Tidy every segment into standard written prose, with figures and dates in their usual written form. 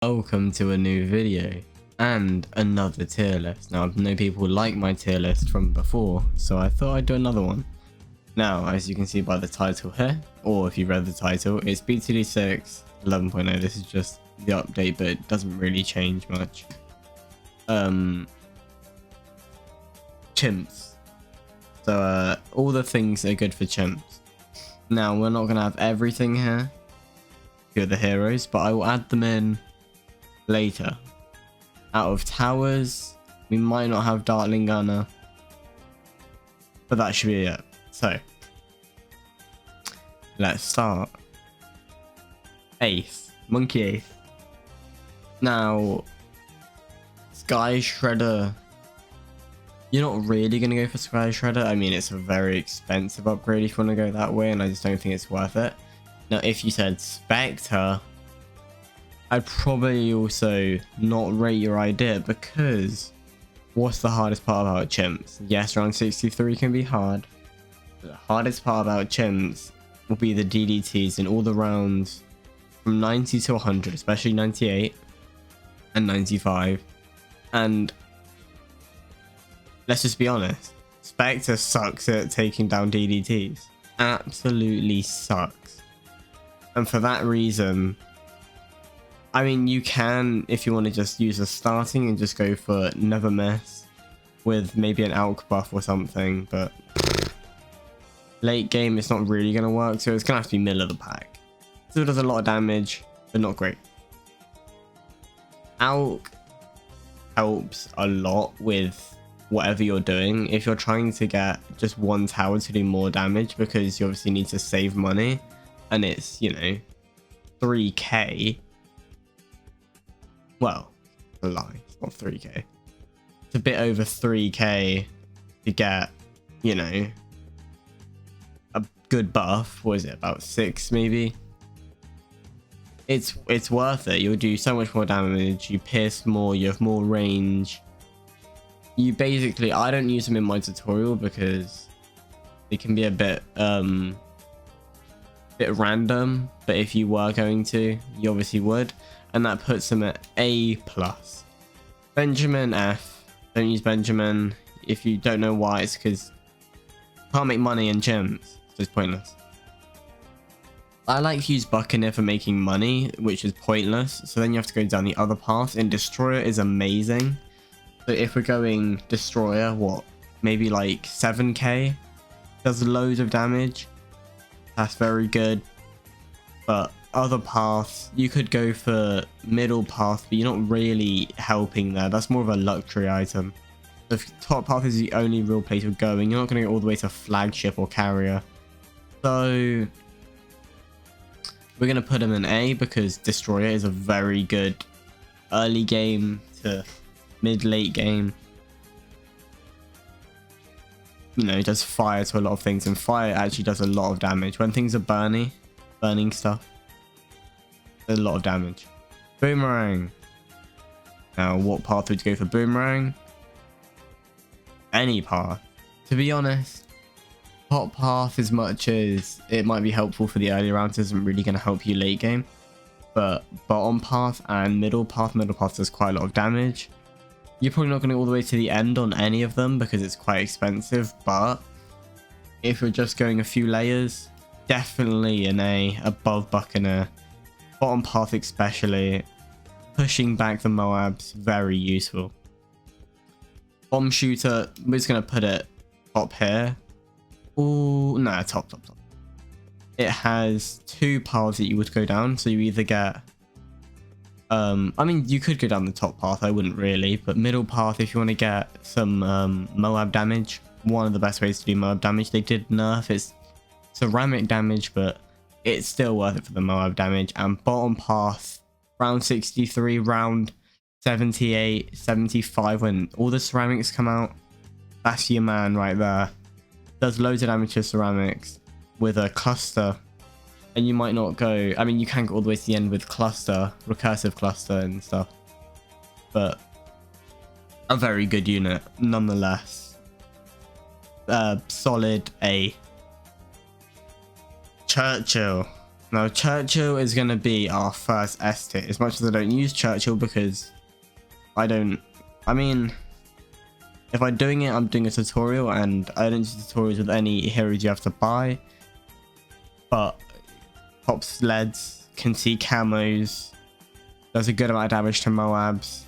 Welcome to a new video and another tier list. Now I know people like my tier list from before, so I thought I'd do another one. Now, as you can see by the title here, or if you read the title, it's BTD 6 11.0. This is just the update, but it doesn't really change much. Chimps. So all the things are good for chimps. Now we're not gonna have everything here. Few of the heroes, but I will add them in later. Out of towers, we might not have Dartling Gunner, but that should be it. So let's start. Ace, Monkey Ace. Now, Sky Shredder. You're not really gonna go for Sky Shredder. I mean, it's a very expensive upgrade if you want to go that way, and I just don't think it's worth it. Now, if you said Spectre, I'd probably also not rate your idea, because what's the hardest part about chimps? Yes, round 63 can be hard. But the hardest part about chimps will be the DDTs in all the rounds from 90 to 100, especially 98 and 95. And let's just be honest, Spectre sucks at taking down DDTs. Absolutely sucks. And for that reason, I mean, you can, if you want to just use a starting and just go for Never Miss with maybe an Alk buff or something, but late game it's not really going to work, so it's going to have to be middle of the pack. Still does a lot of damage, but not great. Alk helps a lot with whatever you're doing. If you're trying to get just one tower to do more damage, because you obviously need to save money, and it's, you know, 3k. Well, a lie, it's not 3k. It's a bit over 3k to get, you know, a good buff. What is it, about 6 maybe? It's worth it. You'll do so much more damage, you pierce more, you have more range. You basically, I don't use them in my tutorial because they can be a bit random, but if you were going to, you obviously would. And that puts them at A+. Benjamin, F. Don't use Benjamin. If you don't know why, it's because you can't make money in chimps, so it's pointless. I like to use Buccaneer for making money, which is pointless, so then you have to go down the other path, and Destroyer is amazing. So if we're going Destroyer, what, maybe like 7k? Does loads of damage. That's very good. But other paths, you could go for middle path, but you're not really helping there. That's more of a luxury item. If top path is the only real place you're going, you're not going to go all the way to flagship or carrier. So we're going to put him in A, because Destroyer is a very good early game to mid-late game. You know, it does fire to a lot of things, and fire actually does a lot of damage. When things are burning stuff, a lot of damage. Boomerang. Now, what path would you go for Boomerang? Any path. To be honest, top path, as much as it might be helpful for the early rounds, isn't really going to help you late game. But bottom path and middle path does quite a lot of damage. You're probably not going to go all the way to the end on any of them because it's quite expensive, but if you're just going a few layers, definitely an A above Buccaneer. Bottom path especially, pushing back the Moabs, very useful. Bomb shooter, we're just going to put it top here. Ooh, nah, top. It has 2 paths that you would go down, so you either get, I mean, you could go down the top path, I wouldn't really, but middle path, if you want to get some Moab damage, one of the best ways to do Moab damage. They did nerf its ceramic damage, but it's still worth it for the Moab damage. And bottom path, round 63, round 78, 75, when all the ceramics come out, that's your man right there. Does loads of damage to ceramics with a cluster. And you might not go, I mean, you can go all the way to the end with cluster, recursive cluster and stuff. But a very good unit, nonetheless. Solid A. Churchill. Now Churchill is going to be our first S tier, as much as I don't use Churchill because I mean, if I'm doing it, I'm doing a tutorial, and I don't do tutorials with any heroes you have to buy. But pops sleds, can see camos, does a good amount of damage to Moabs.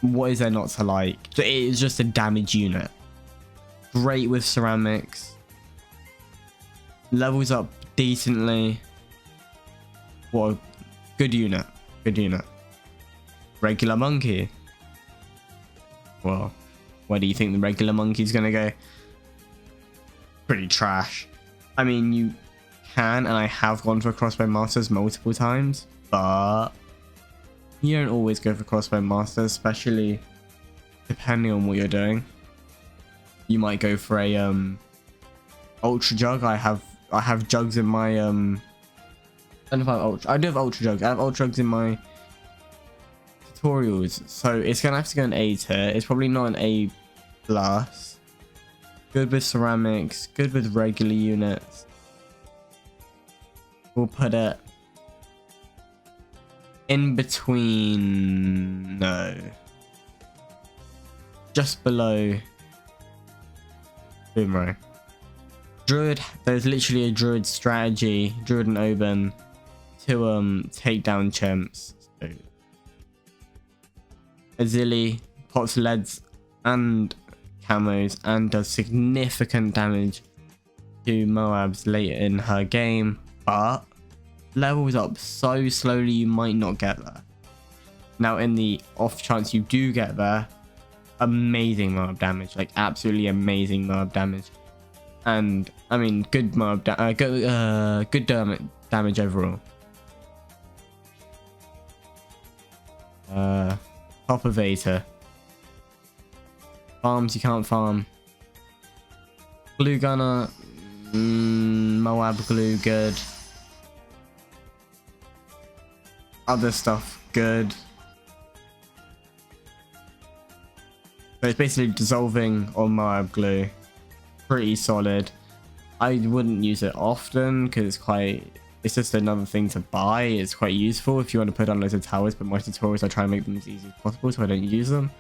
What is there not to like? It is just a damage unit. Great with ceramics. Levels up decently. What a good unit. Good unit. Regular monkey. Well, where do you think the regular monkey's gonna go? Pretty trash. I mean, you can, and I have gone for crossbow masters multiple times, but you don't always go for crossbow masters, especially depending on what you're doing. You might go for a ultra jug. I have jugs in my I don't know if I have ultra. I do have ultra jugs. I have ultra jugs in my tutorials, so it's gonna have to go an A tier. It's probably not an A plus. Good with ceramics, good with regular units. We'll put it in between, no, just below Boomerang. Druid, there's literally a Druid strategy, Druid and Oban, to take down chimps. So, Azili pops leads and camos and does significant damage to Moabs late in her game, but levels up so slowly you might not get there. Now, in the off chance you do get there, amazing Moab damage, like absolutely amazing Moab damage. And I mean, good Moab good damage overall. Top of Veta. Farms you can't farm. Glue gunner, Moab glue good. Other stuff good. So it's basically dissolving on Moab glue. Pretty solid. I wouldn't use it often because it's just another thing to buy. It's quite useful if you want to put on loads of towers, but my tutorials I try and make them as easy as possible so I don't use them.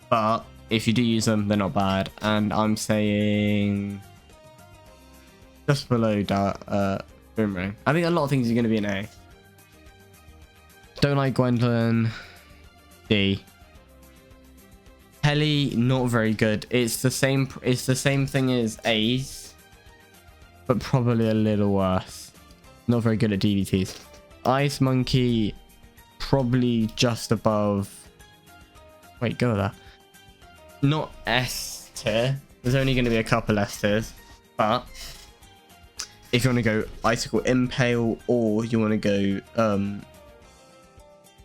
But if you do use them, they're not bad. And I'm saying just below that Boomerang. I think a lot of things are going to be an A. Don't like Gwendolyn. D. Heli, not very good. It's the same thing as A's, but probably a little worse. Not very good at DVTs. Ice Monkey, probably just above. Wait, go there. Not S tier. There's only going to be a couple S tiers, but if you want to go Icicle Impale, or you want to go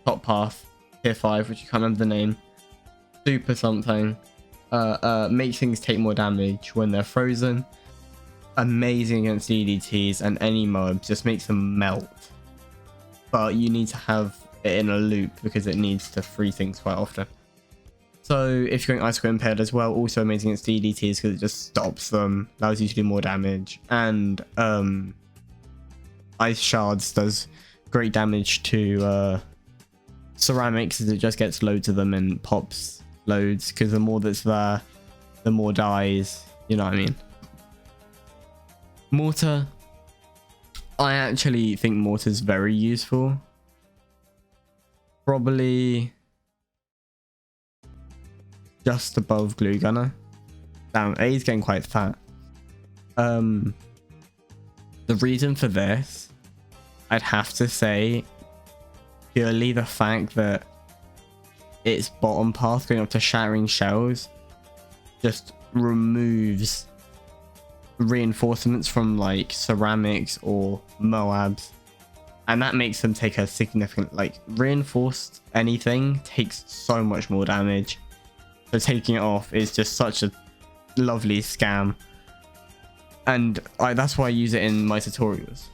Top Path tier 5, which you can't remember the name. Super something. Makes things take more damage when they're frozen. Amazing against DDTs and any mob, just makes them melt. But you need to have it in a loop because it needs to freeze things quite often. So if you're going Icicle Impaled as well, also amazing against DDTs because it just stops them, allows you to do more damage. And Ice Shards does great damage to ceramics as it just gets loads of them and pops loads, because the more that's there, the more dies, you know what I mean. Mortar, I actually think mortar's very useful. Probably just above Glue Gunner. Damn, A's getting quite fat. The reason for this, I'd have to say purely the fact that its bottom path going up to Shattering Shells just removes reinforcements from like ceramics or Moabs, and that makes them take a significant, like, reinforced anything takes so much more damage, so taking it off is just such a lovely scam. And that's why I use it in my tutorials.